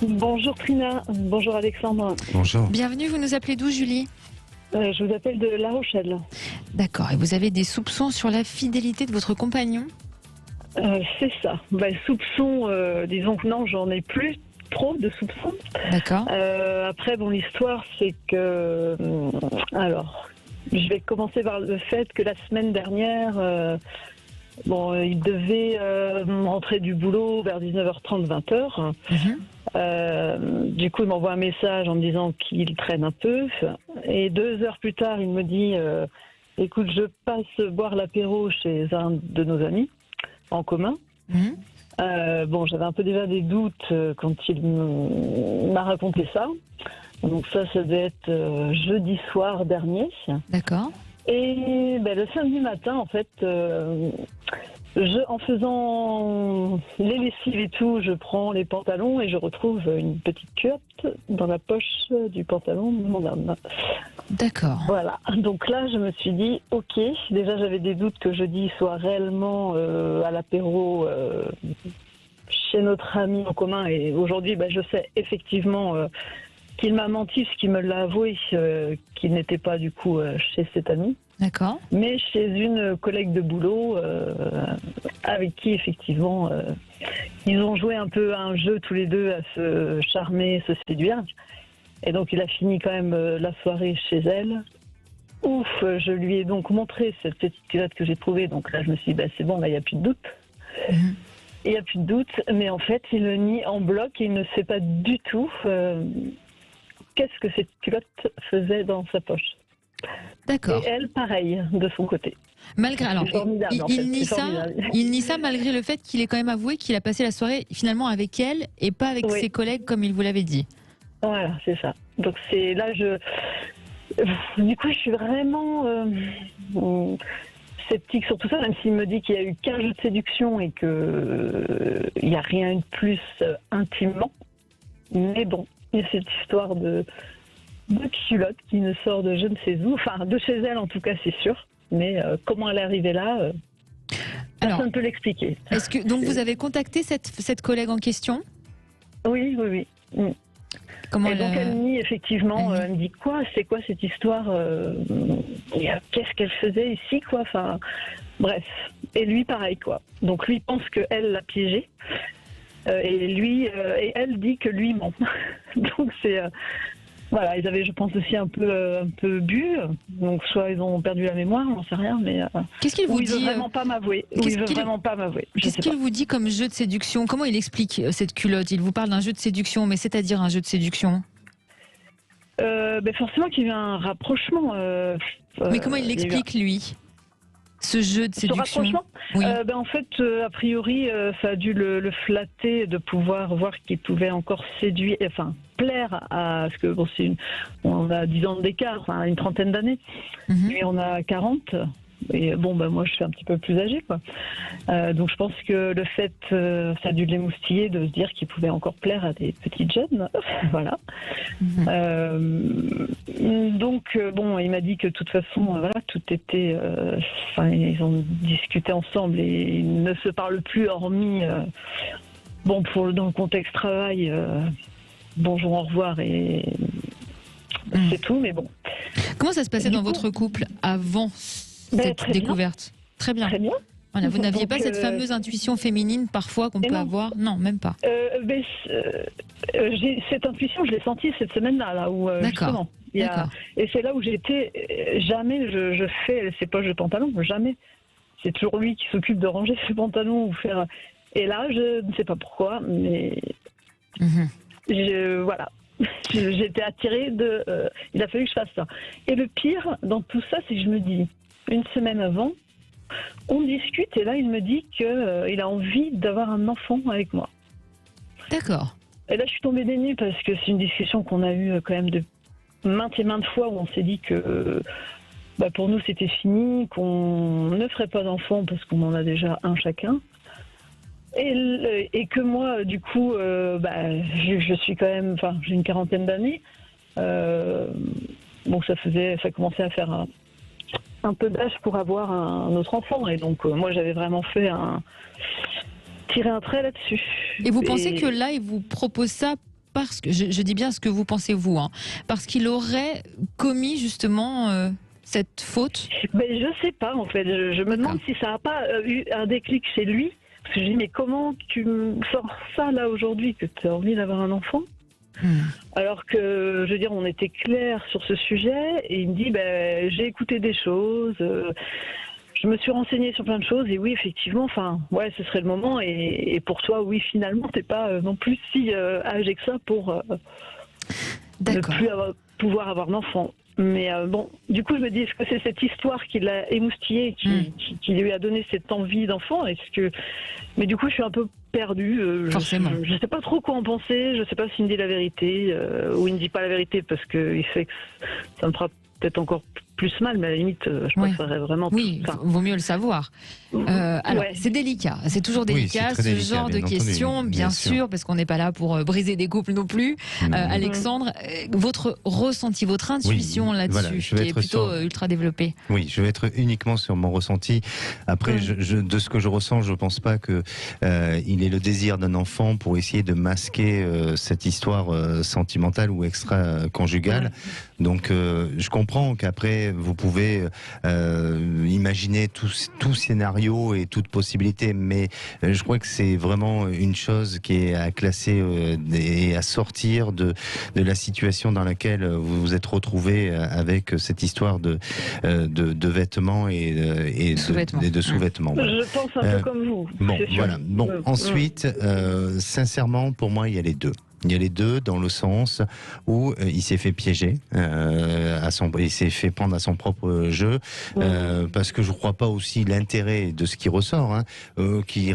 Bonjour Trina, bonjour Alexandre. Bonjour. Bienvenue, vous nous appelez d'où, Julie? Je vous appelle de La Rochelle. D'accord, et vous avez des soupçons sur la fidélité de votre compagnon? C'est ça. Soupçons, disons que non, j'en ai plus trop de soupçons. D'accord. Après, bon, l'histoire, c'est que... alors, je vais commencer par le fait que la semaine dernière, il devait rentrer du boulot vers 19h30, 20h. Du coup, il m'envoie un message en me disant qu'il traîne un peu. Et 2 heures plus tard, il me dit écoute, je passe boire l'apéro chez un de nos amis en commun. J'avais un peu déjà des doutes quand il m'a raconté ça. Donc ça devait être jeudi soir dernier. D'accord. Et le samedi matin, en fait, en faisant les lessives et tout, je prends les pantalons et je retrouve une petite culotte dans la poche du pantalon de mon homme. D'accord. Voilà. Donc là, je me suis dit, ok, déjà j'avais des doutes que jeudi soit réellement à l'apéro chez notre ami en commun. Et aujourd'hui, je sais effectivement qu'il m'a menti, ce qu'il me l'a avoué, qu'il n'était pas du coup chez cet ami. D'accord. Mais chez une collègue de boulot avec qui effectivement ils ont joué un peu à un jeu tous les deux à se charmer, se séduire. Et donc il a fini quand même la soirée chez elle. Ouf, je lui ai donc montré cette petite culotte que j'ai trouvée. Donc là je me suis dit c'est bon, là il n'y a plus de doute. Il n'y a plus de doute, mais en fait il le nie en bloc et il ne sait pas du tout qu'est-ce que cette culotte faisait dans sa poche. D'accord. Et elle, pareil, de son côté. Malgré, alors, il nie ça malgré le fait qu'il ait quand même avoué qu'il a passé la soirée finalement avec elle et pas avec ses collègues comme il vous l'avait dit. Voilà, c'est ça. Donc c'est là, du coup, je suis vraiment sceptique sur tout ça, même s'il me dit qu'il y a eu qu'un jeu de séduction et qu'il n'y a rien de plus intimement. Mais bon, il y a cette histoire de culotte qui ne sort de je ne sais où, enfin de chez elle en tout cas, c'est sûr. Mais comment elle est arrivée là, personne ne peut l'expliquer. Est-ce que donc vous avez contacté cette collègue en question? Oui. Comment et donc elle nie effectivement, elle me dit quoi, c'est quoi cette histoire, qu'est-ce qu'elle faisait ici quoi, enfin bref. Et lui pareil quoi. Donc lui pense qu'elle l'a piégé et elle dit que lui ment. Donc c'est voilà, ils avaient, je pense, aussi un peu bu. Donc, soit ils ont perdu la mémoire, on ne sait rien, mais... Qu'est-ce qu'il vous dit? Il veut vraiment pas m'avouer. Qu'est-ce qu'il vous dit comme jeu de séduction? Comment il explique cette culotte? Il vous parle d'un jeu de séduction, mais c'est-à-dire un jeu de séduction? Forcément qu'il y a eu un rapprochement. Mais comment il l'explique, lui? Ce jeu de séduction. Ce rapprochement, oui. En fait, a priori, ça a dû le flatter de pouvoir voir qu'il pouvait encore séduire, enfin plaire à ce que on a 10 ans d'écart, enfin une trentaine d'années, et on a 40. Et moi je suis un petit peu plus âgée quoi. Donc je pense que le fait, ça a dû l'émoustiller de se dire qu'il pouvait encore plaire à des petites jeunes. Voilà. Il m'a dit que de toute façon, tout était. Ils ont discuté ensemble et ils ne se parlent plus hormis. Dans le contexte travail, bonjour, au revoir et c'est tout. Mais bon. Comment ça se passait dans votre couple avant cette découverte? Très bien. Très bien. Voilà, vous n'aviez pas cette fameuse intuition féminine parfois qu'on peut avoir? Non, même pas. Cette intuition, je l'ai sentie cette semaine-là, où justement. Et c'est là où j'ai été. Jamais je fais ses poches de pantalon, jamais. C'est toujours lui qui s'occupe de ranger ses pantalons ou faire. Et là, je ne sais pas pourquoi, mais voilà. J'étais attirée de. Il a fallu que je fasse ça. Et le pire dans tout ça, c'est que je me dis, une semaine avant, on discute et là, il me dit qu'il a envie d'avoir un enfant avec moi. D'accord. Et là, je suis tombée des nues parce que c'est une discussion qu'on a eue quand même de maintes et maintes fois où on s'est dit que pour nous, c'était fini, qu'on ne ferait pas d'enfant parce qu'on en a déjà un chacun. Et que moi, du coup, je suis quand même, j'ai une quarantaine d'années. Ça commençait à faire un peu d'âge pour avoir un autre enfant. Et donc, moi, j'avais vraiment tiré un trait là-dessus. Et vous pensez que là, il vous propose ça parce que, je dis bien ce que vous pensez vous, hein, parce qu'il aurait commis justement cette faute? Je sais pas en fait, je me demande si ça n'a pas eu un déclic chez lui, parce que je dis mais comment tu me sors ça là aujourd'hui, que tu as envie d'avoir un enfant? Alors que, je veux dire, on était clair sur ce sujet, et il me dit, j'ai écouté des choses, je me suis renseignée sur plein de choses, et oui, effectivement, ce serait le moment, et pour toi, oui, finalement, t'es pas non plus si âgé que ça pour ne plus pouvoir avoir d'enfant. Mais du coup, je me dis, est-ce que c'est cette histoire qui l'a émoustillé, qui lui a donné cette envie d'enfant? Mais du coup, je suis un peu perdue. Forcément. Je sais pas trop quoi en penser. Je sais pas s'il me dit la vérité ou il ne dit pas la vérité parce qu'il sait que ça me fera peut-être encore plus mal, mais à la limite, je préférerais vraiment... Oui, vaut mieux le savoir. Alors, c'est délicat, c'est toujours délicat, ce genre de questions, bien sûr, parce qu'on n'est pas là pour briser des couples non plus. Alexandre, votre ressenti, votre intuition là-dessus, qui est plutôt ultra développée. Oui, je vais être uniquement sur mon ressenti. Après, de ce que je ressens, je ne pense pas qu'il ait le désir d'un enfant pour essayer de masquer cette histoire sentimentale ou extra-conjugale. Donc, je comprends qu'après, vous pouvez imaginer tout scénario et toute possibilité, mais je crois que c'est vraiment une chose qui est à classer et à sortir de la situation dans laquelle vous vous êtes retrouvé avec cette histoire de vêtements et de sous-vêtements. Voilà. Je pense un peu comme vous. Ensuite, sincèrement, pour moi, il y a les deux. Il y a les deux dans le sens où il s'est fait piéger, il s'est fait prendre à son propre jeu, parce que je ne crois pas aussi l'intérêt de ce qui ressort, qui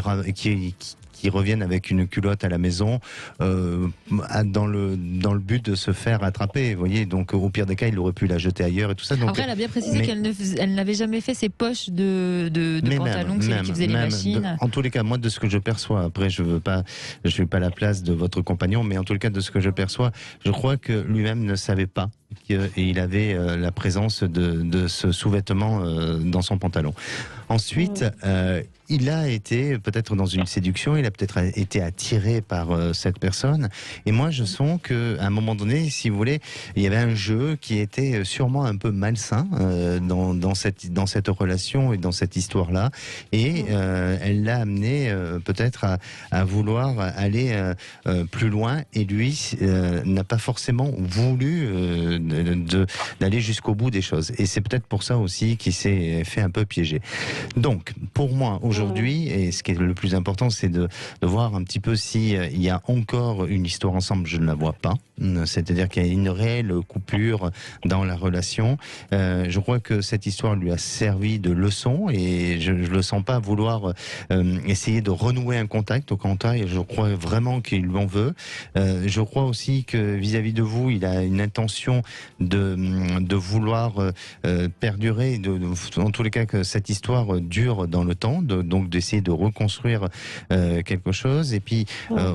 reviennent avec une culotte à la maison dans le but de se faire attraper, vous voyez. Donc au pire des cas, il aurait pu la jeter ailleurs et tout ça. Donc, après, elle a bien précisé qu'elle n'avait jamais fait ses poches de pantalon, que c'est lui qui faisait les machines. En tous les cas, moi, de ce que je perçois, après je suis pas à la place de votre compagnon, mais en tous les cas, de ce que je perçois, je crois que lui-même ne savait pas qu'il avait la présence de ce sous-vêtement dans son pantalon. Ensuite, il a été peut-être dans une séduction, il a peut-être été attiré par cette personne. Et moi, je sens qu'à un moment donné, si vous voulez, il y avait un jeu qui était sûrement un peu malsain dans cette relation et dans cette histoire-là. Et elle l'a amené peut-être à vouloir aller plus loin. Et lui n'a pas forcément voulu d'aller jusqu'au bout des choses. Et c'est peut-être pour ça aussi qu'il s'est fait un peu piéger. Donc, pour moi, aujourd'hui, et ce qui est le plus important, c'est de voir un petit peu s'il y a encore une histoire ensemble. Je ne la vois pas. C'est-à-dire qu'il y a une réelle coupure dans la relation. Je crois que cette histoire lui a servi de leçon et je ne le sens pas vouloir essayer de renouer un contact. Au contraire, je crois vraiment qu'il lui en veut. Je crois aussi que vis-à-vis de vous, il a une intention de vouloir perdurer, en tous les cas que cette histoire dure dans le temps, donc d'essayer de reconstruire quelque chose. Et puis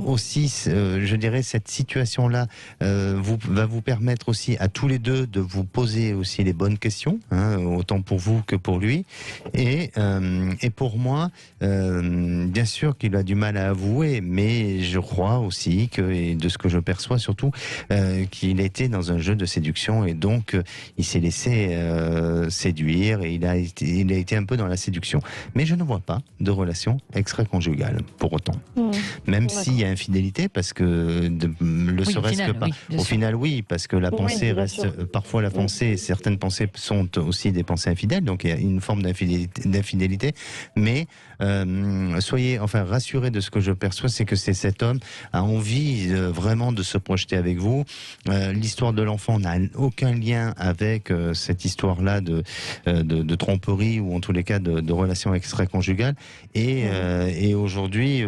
aussi, je dirais, cette situation-là va vous permettre aussi à tous les deux de vous poser aussi les bonnes questions, autant pour vous que pour lui. Et pour moi, bien sûr qu'il a du mal à avouer, mais je crois aussi que, et de ce que je perçois surtout, qu'il était dans un jeu de séduction et donc il s'est laissé séduire et il a été un peu dans la séduction. Mais je ne vois pas de relation extra-conjugale pour autant. Même s'il y a infidélité, parce que serait-ce que pas. Au final, oui, parce que la pensée reste parfois la pensée. Certaines pensées sont aussi des pensées infidèles, donc il y a une forme d'infidélité. Mais soyez rassurés de ce que je perçois, c'est que cet homme a envie vraiment de se projeter avec vous. L'histoire de l'enfant n'a aucun lien avec cette histoire-là de tromperie ou en tous les cas de relations extra-conjugales. Et aujourd'hui,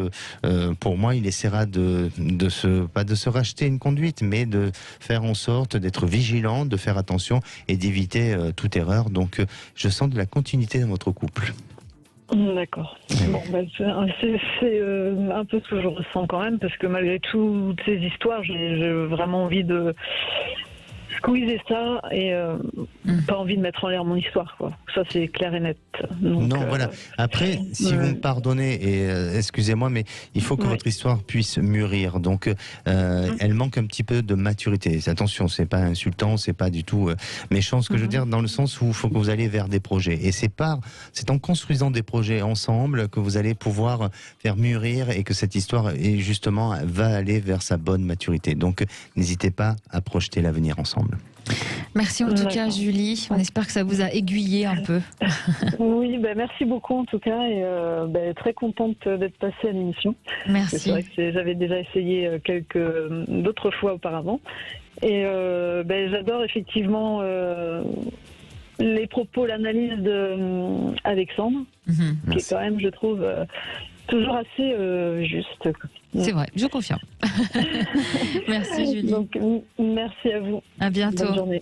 pour moi, il essaiera pas de se racheter une conduite, mais de faire en sorte d'être vigilant, de faire attention et d'éviter toute erreur. Donc, je sens de la continuité dans votre couple. D'accord. Bon, c'est un peu ce que je ressens quand même, parce que malgré toutes ces histoires, j'ai vraiment envie de... squeezer ça et pas envie de mettre en l'air mon histoire, quoi. Ça, c'est clair et net. Donc, non, voilà. Après, si vous me pardonnez, et excusez-moi, mais il faut que votre histoire puisse mûrir. Donc, elle manque un petit peu de maturité. Attention, c'est pas insultant, c'est pas du tout méchant, ce que je veux dire, dans le sens où il faut que vous alliez vers des projets. Et c'est en construisant des projets ensemble que vous allez pouvoir faire mûrir et que cette histoire, justement, va aller vers sa bonne maturité. Donc, n'hésitez pas à projeter l'avenir ensemble. Merci en tout cas, Julie. On espère que ça vous a aiguillé un peu. Oui, merci beaucoup en tout cas, et très contente d'être passée à l'émission. Merci. C'est vrai que j'avais déjà essayé d'autres fois auparavant, et j'adore effectivement les propos, l'analyse d'Alexandre, qui est quand même, je trouve, toujours assez juste. C'est vrai, je confirme. Merci Julie. Donc, merci à vous. À bientôt. Bonne journée.